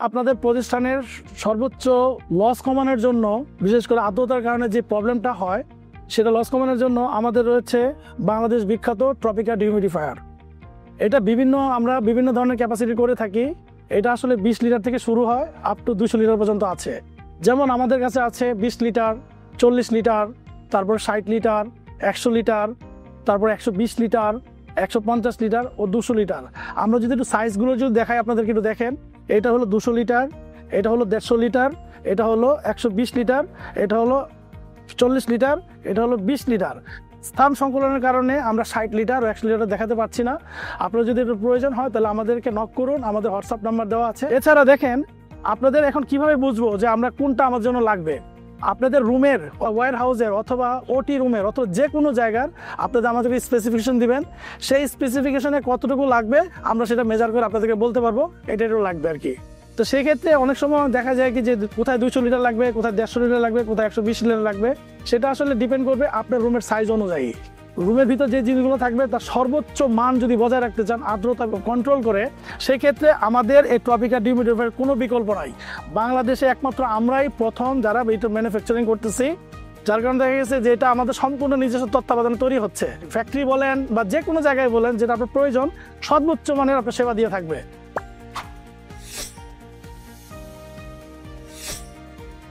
আপনাদের প্রতিষ্ঠানের সর্বোচ্চ লস কমানোর জন্য, বিশেষ করে আর্দ্রতার কারণে যে প্রবলেমটা হয় সেটা লস কমানোর জন্য আমাদের রয়েছে বাংলাদেশ বিখ্যাত ট্রপিকা ডিহিউমিডিফায়ার। এটা আমরা বিভিন্ন ধরনের ক্যাপাসিটি করে থাকি। এটা আসলে 20 লিটার থেকে শুরু হয়, আপ টু 200 লিটার পর্যন্ত আছে। যেমন আমাদের কাছে আছে 20 লিটার, 40 লিটার, তারপর 60 লিটার, 100 লিটার, তারপর 120 লিটার, 150 লিটার ও 200 লিটার। আমরা যদি একটু সাইজগুলো যদি দেখাই আপনাদেরকে, একটু দেখেন। এটা হলো 200 লিটার, এটা হলো 150 লিটার, এটা হলো 120 লিটার, এটা হলো 40 লিটার, এটা হলো 20 লিটার। স্থান সংকুলনের কারণে আমরা 60 লিটার ও 100 লিটার দেখাতে পারছি না। আপনার যদি একটু প্রয়োজন হয় তাহলে আমাদেরকে নক করুন, আমাদের হোয়াটসঅ্যাপ নাম্বার দেওয়া আছে। এছাড়া দেখেন, আপনাদের এখন কিভাবে বুঝবো যে আমরা কোনটা আমার জন্য লাগবে। আপনাদের রুমের, ওয়্যার হাউসের অথবা ওটি রুমের অথবা যে কোনো জায়গার আপনাদের আমাদেরকে স্পেসিফিকেশন দিবেন। সেই স্পেসিফিকেশনে কতটুকু লাগবে আমরা সেটা মেজার করে আপনাদেরকে বলতে পারবো এটা একটু লাগবে আর কি। তো সেই ক্ষেত্রে অনেক সময় দেখা যায় কি যে কোথায় 200 লিটার লাগবে, কোথায় 150 লিটার লাগবে, কোথায় 120 লিটার লাগবে। সেটা আসলে ডিপেন্ড করবে আপনার রুমের সাইজ অনুযায়ী। রুমের ভিতর যে জিনিসগুলো থাকবে তার সর্বোচ্চ মান যদি বজায় রাখতে চান, আর্দ্রতা কন্ট্রোল করে, সেই ক্ষেত্রে আমাদের এই ট্রপিকা ডিহিউমিডিফায়ারের কোনো বিকল্প নাই। বাংলাদেশে একমাত্র আমরাই প্রথম যারা এটা ম্যানুফ্যাকচারিং করতেছি। যার কারণে দেখা গেছে যে এটা আমাদের সম্পূর্ণ নিজস্ব তত্ত্বাবধানে তৈরি হচ্ছে। ফ্যাক্টরি বলেন বা যে কোনো জায়গায় বলেন, যেটা আপনার প্রয়োজন সর্বোচ্চ মানের আপনার সেবা দিয়ে থাকবে।